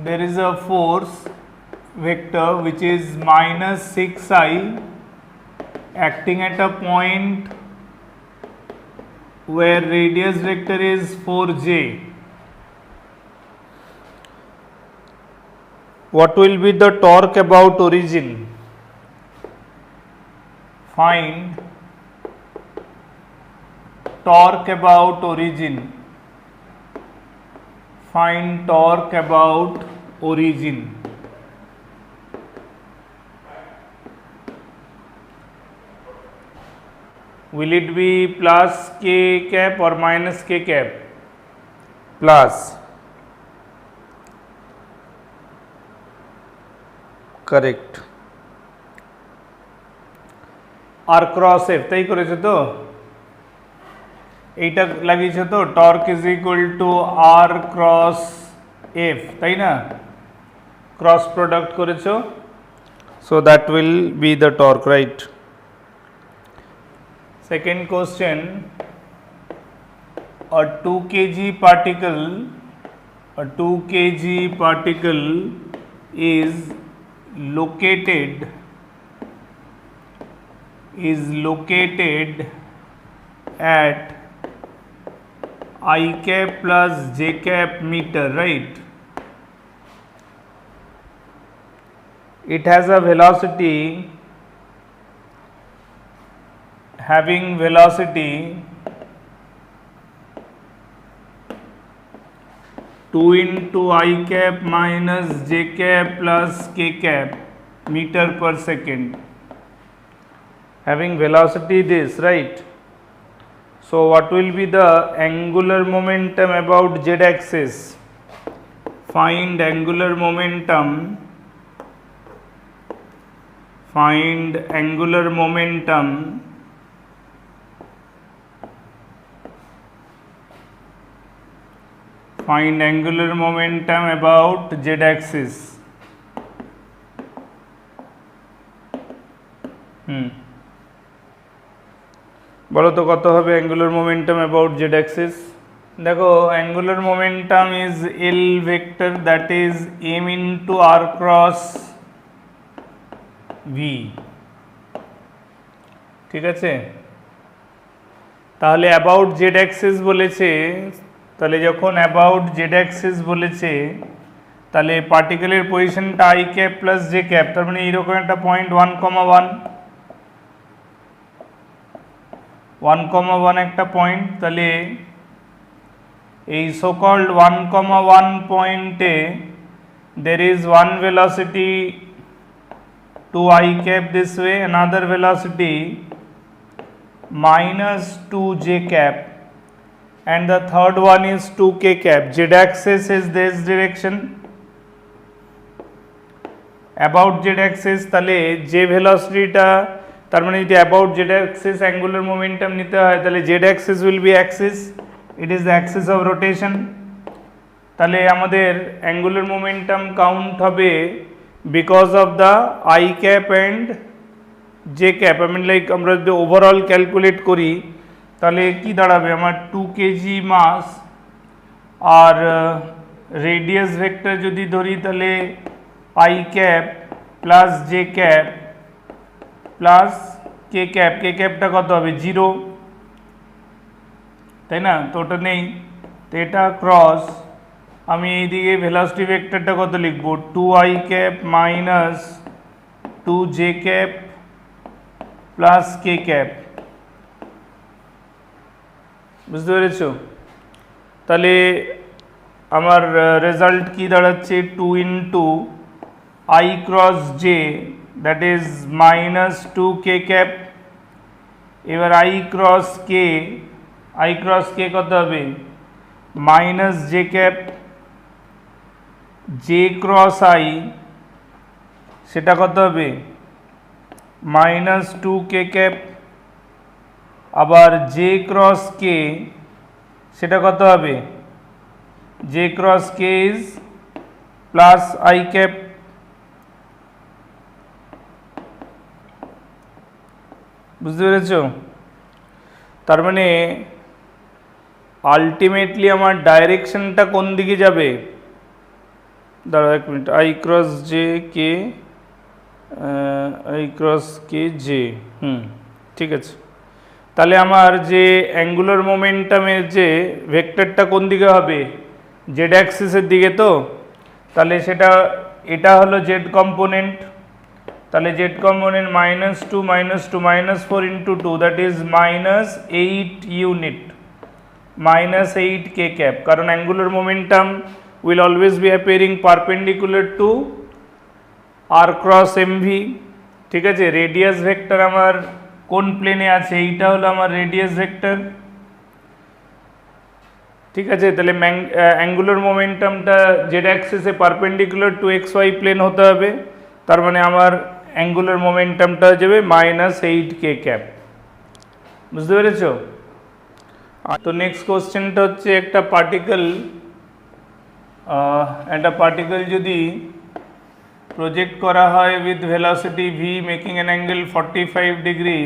there is a force vector which is minus 6i acting at a point where radius vector is 4j. What will be the torque about origin? Find torque about origin. Find torque about origin. Will it be plus k cap or minus k cap? Plus. Correct. R cross F তাই করেছো তো, এইটা লাগিয়েছো তো, torque is equal to R cross F, তাই না? Cross product করেছো, so that will be the torque, right? Second question, a 2 kg particle is located at I cap plus j cap meter, right? It has a velocity having velocity 2 into I cap minus j cap plus k cap meter per second, having velocity this, right? So what will be the angular momentum about z axis? Find angular momentum. Find angular momentum about z axis. বলো তো কত হবে angular momentum about Z axis? দেখো, angular momentum is L vector, that is M into R cross V, ঠিক আছে? তাহলে about Z Axis বলেছে, তাহলে যখন অ্যাবাউট জেড অ্যাক্সিস বলেছে, তাহলে পার্টিকেলের পজিশনটা I cap plus J cap, তার মানে এইরকম একটা পয়েন্ট 1,1 একটা পয়েন্ট। তাহলে এই so-called 1,1 পয়েন্টে there is one velocity to I cap this way, another velocity minus 2j cap, and the third one is 2k cap. Z axis is this direction. About z axis, তাহলে যে ভেলোসিটিটা, তার মানে যদি about z axis angular momentum নিতে হয়, তাহলে z axis will be axis, it is the axis of rotation. তাহলে আমাদের angular momentum count হবে because of the I cap and j cap. I mean like আমরা যদি ওভারঅল ক্যালকুলেট করি, তাহলে কি দাঁড়াবে আমার 2 কেজি মাস, আর রেডিয়াস ভেক্টর যদি ধরি তাহলে I cap plus J cap plus K cap, K ক্যাপটা কত হবে 0, তাই না? তো ওটা নেই, তো এটা ক্রস, আমি এইদিকে ভেলোসিটি ভেক্টরটা কত লিখবো, 2i cap minus 2j cap plus K cap, বুঝতে পেরেছো? তাহলে আমার রেজাল্ট কি দাঁড়াচ্ছে, 2 into I cross J, that is minus 2k cap. এবার আই ক্রস কে কত হবে, minus J cap, J cross I সেটা কত হবে, মাইনাস 2k ক্যাপ, আবার জে ক্রস কে সেটা কত হবে, J cross K is plus I cap. বুঝতে পেরেছ? তার মানে আলটিমেটলি আমার ডাইরেকশনটা কোন দিকে যাবে, দাঁড়াও এক minute, I cross J K, I cross K J, ঠিক আছে। তাহলে আমার যে অ্যাঙ্গুলার মোমেন্টামের যে ভেক্টরটা কোন দিকে হবে, জেড অ্যাক্সিসের দিকে, তো তাহলে সেটা এটা হলো জেড কম্পোনেন্ট, তাহলে Z component -2 -4 into 2, that is -8 unit, -8 K cap, কারণ angular momentum will always be appearing perpendicular to r cross mv, ঠিক আছে। রেডিয়াস ভেক্টর আমার কোন প্লেনে আছে, এইটা হলো আমার রেডিয়াস ভেক্টর, ঠিক আছে। তাহলে অ্যাঙ্গুলার মোমেন্টামটা জেড অ্যাক্সিসে perpendicular to X Y plane হতে হবে, তার মানে আমার অ্যাঙ্গুলার মোমেন্টামটা হয়ে যাবে -8 কে ক্যাপ, বুঝতে পেরেছো। তো নেক্সট কোশ্চেনটা হচ্ছে একটা পার্টিকেল যদি প্রজেক্ট করা হয় with velocity v making an angle 45 degree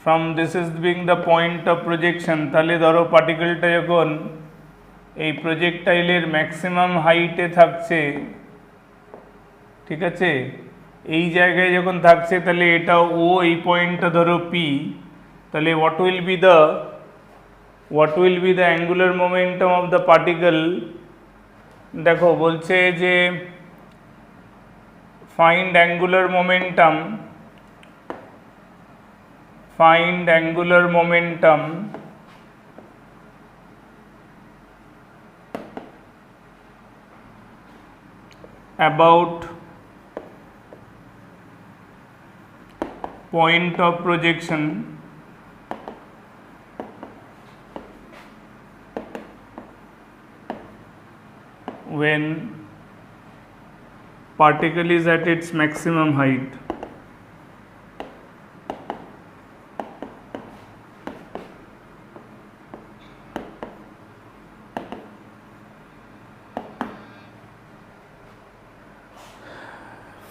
from this is being the point of projection, তাহলে ধরো পার্টিকেলটা যখন এই প্রজেক্টাইলের ম্যাক্সিমাম হাইটে থাকছে, ঠিক আছে, এই জায়গায় যখন থাকছে, তাহলে এটা ও, এই পয়েন্টটা ধরো পি, তাহলে what will be the angular momentum of the particle, দেখো বলছে যে find angular momentum about point of projection when particle is at its maximum height.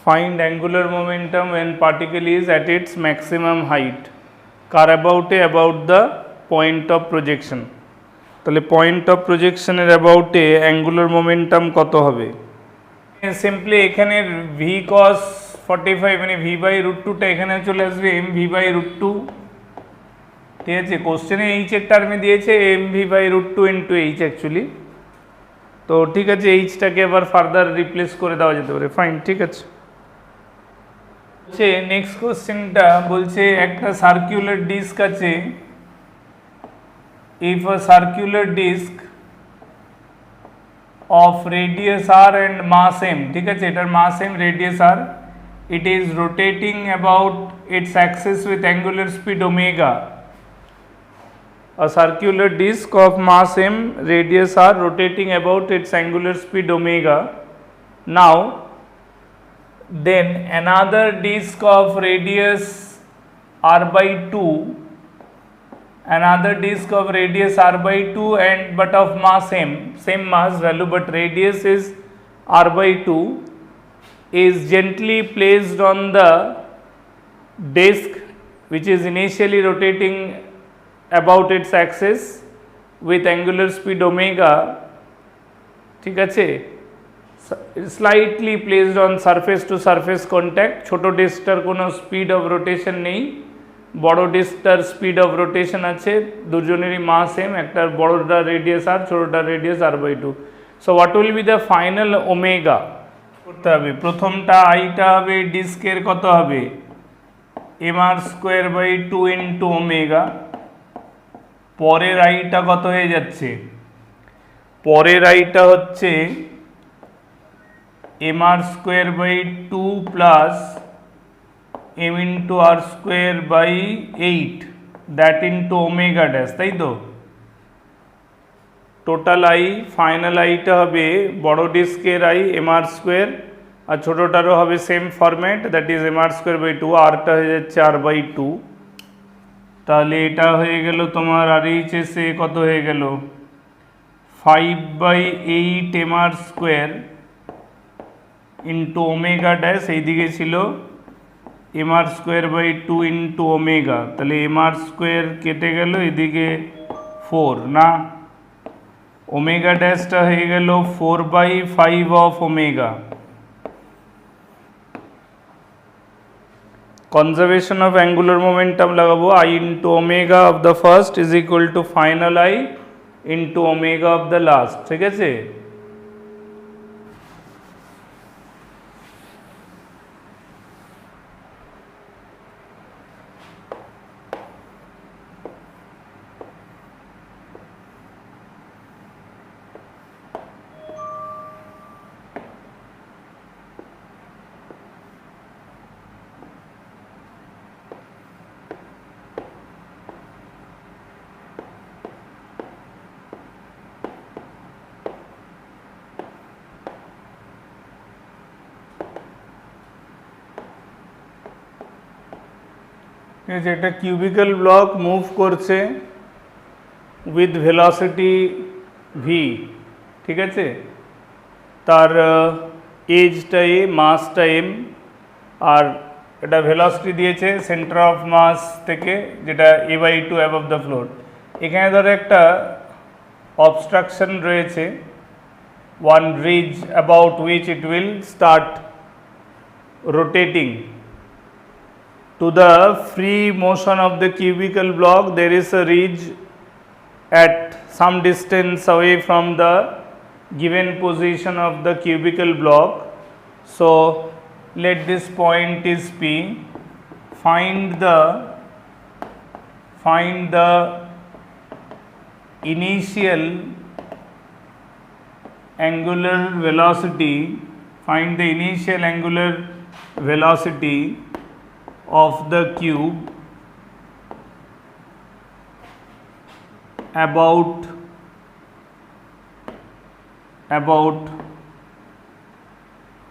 Find angular momentum when particle is at its maximum height. কার অ্যাবাউটে, about the point of projection, তাহলে point of প্রজেকশনের অ্যাবাউটে angular momentum কত হবে, simply এখানে V কস 45 মানে v/√2টা এখানে চলে আসবে mv/√2, ঠিক আছে। কোশ্চেনে এইচ এর টার্মে দিয়েছে mv/√2 ইন্টু এইচ অ্যাকচুয়ালি, তো ঠিক আছে, এইচটাকে আবার ফার্দার রিপ্লেস করে দেওয়া যেতে পারে, ফাইন, ঠিক আছে। নেক্সট কোশ্চেনটা বলছে একটা সার্কুলার ডিস্ক আছে, if a circular disk of radius r and mass m, ঠিক আছে, এটার mass m radius r, it is rotating about its axis with angular speed omega. A circular disk of mass m radius r rotating about its angular speed omega. Now then another disk of radius r/2, another disk of radius r/2 and but of mass m, same mass value but radius is r/2, is gently placed on the disk which is initially rotating about its axis with angular speed omega, ঠিক আছে, slightly placed on surface to surface contact. ছোট ডিস্কটার কোনো speed of rotation নেই, বড় ডিস্কটার speed of rotation আছে, দুজনেরই মাস same, একটার বড়টার রেডিয়াস আর, ছোটটার radius r/2। So what will be the final omega করতে হবে, প্রথমটা আইটা হবে ডিস্কের কত হবে mr²/2 ইন্টু ওমেগা, পরের আইটা কত হয়ে যাচ্ছে, পরের আইটা হচ্ছে mr²/2 plus m into r²/8 that into omega dash, তাই তো। টোটাল আই, ফাইনাল আইটা হবে বড় ডিস্কের আই mr², আর ছোটোটারও হবে same format, that is mr²/2, আরটা হয়ে যাচ্ছে r/2, তাহলে এটা হয়ে গেল তোমার RHS এ কত হয়ে গেল 5/8 mr² ইন্টু ওমেগা ড্যাশ, এইদিকে ছিল mr²/2 ইন্টু ওমেগা, তাহলে mr² কেটে গেল, এদিকে 4 না, ওমেগা ড্যাশটা হয়ে গেল 4/5 of omega. Conservation of angular momentum লাগাবো I into omega of the first is equal two final I into omega of the last, ঠিক আছে। ঠিক আছে, একটা কিউবিক্যাল ব্লক মুভ করছে উইথ ভেলোসিটি ভি, ঠিক আছে। তার এজটা এ, মাসটা এম, আর এটা ভেলোসিটি দিয়েছে সেন্টার অফ মাস থেকে, যেটা a/2 অ্যাবভ দ্য ফ্লোর। এখানে ধরো একটা অবস্ট্রাকশন রয়েছে, one ridge about which it will start rotating. To the free motion of the cubical block, there is a ridge at some distance away from the given position of the cubical block. So let this point is P. Find the initial angular velocity. Find the initial angular velocity of the cube about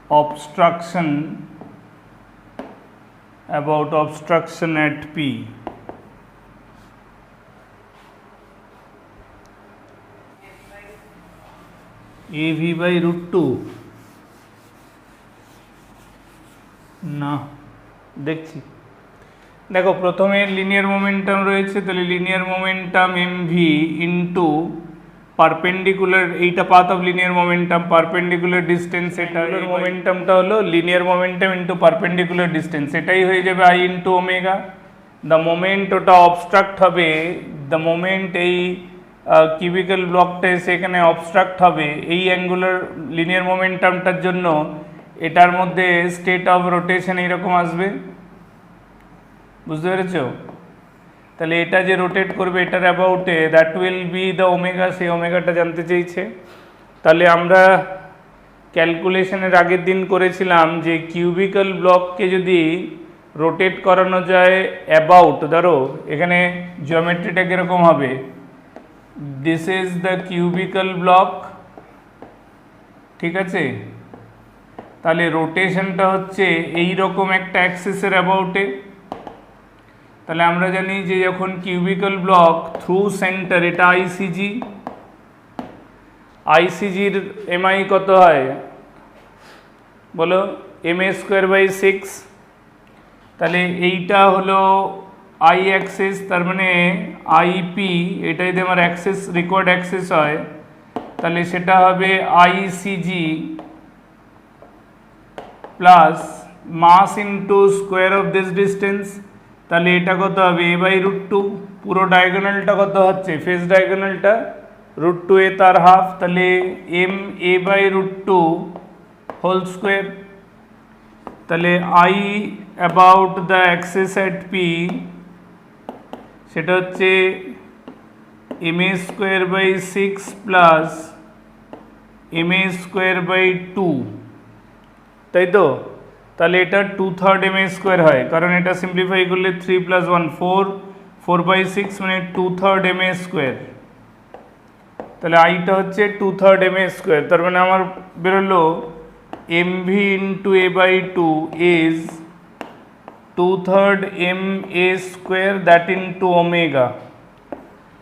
obstruction at P. AV/√2 না, দেখছি। দেখো, প্রথমে linear momentum রয়েছে, তাহলে linear momentum mv into perpendicular, এইটা path of linear momentum, perpendicular distance, এটা মোমেন্টামটা হলো linear momentum into perpendicular distance, এটাই হয়ে যাবে I into omega. The moment ওটা অবস্ট্রাক্ট হবে, দ্য মোমেন্ট এই কিউবিক্যাল ব্লকটা এসে এখানে অবস্ট্রাক্ট হবে এই অ্যাঙ্গুলার লিনিয়ার মোমেন্টামটার জন্য, এটার মধ্যে স্টেট অফ রোটেশন এইরকম আসবে, বুঝতে পেরেছ? তাহলে এটা যে রোটেট করবে এটার অ্যাবাউটে, that will be the omega, সেই ওমেগাটা জানতে চেয়েছে। তাহলে আমরা ক্যালকুলেশনের আগের দিন করেছিলাম যে কিউবিক্যাল ব্লককে যদি রোটেট করানো যায় অ্যাবাউট, ধরো এখানে জিওমেট্রিটা কীরকম হবে, this is the cubicle block, ঠিক আছে। তাহলে রোটেশনটা হচ্ছে এই রকম একটা অ্যাক্সিসের অ্যাবাউটে। তাহলে আমরা জানি যে যখন কিউবিক্যাল ব্লক থ্রু সেন্টার, এটা আইসিজি, আইসিজির এমআই কত হয় বলো, ma²/6। তাহলে এইটা হলো আই অ্যাক্সিস, তার মানে আইপি, এটা যদি আমার অ্যাক্সিস রিকোয়ার্ড অ্যাক্সিস হয় তাহলে সেটা হবে ICG plus mass into square of this distance. তাহলে এটা কত হবে a/√2, পুরো ডায়াগোনালটা কত হচ্ছে, ফেস ডায়াগোনালটা √2a তার হাফ, তাহলে ma/√2 হোল স্কোয়ার। তাহলে I about the Axis at P সেটা হচ্ছে ma²/6 প্লাস ma²/2, তাই তো। তাহলে এটা 2/3 ma² হয়, কারণ এটা সিম্পলিফাই করলে 3 + 1 4, 4/6 মানে 2/3 ma²। তাহলে আইটা হচ্ছে 2/3 ma², তার মানে আমার বেরোলো mv into a/2 is 2/3 ma², that into omega.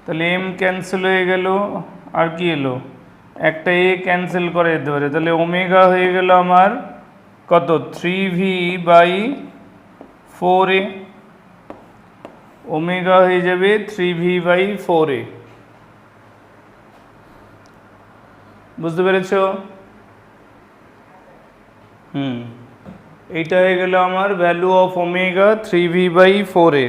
তাহলে m ক্যান্সেল হয়ে গেল, আর কি এলো, একটা a ক্যান্সেল করে যেতে পারে, তাহলে ওমেগা হয়ে গেল আমার কত, 3v/4a, ওমেগা হয়ে যাবে 3v/4a। বুঝতে পেরেছো? এইটা হয়ে গেল আমার ভ্যালু অফ ওমেগা 3v/4a।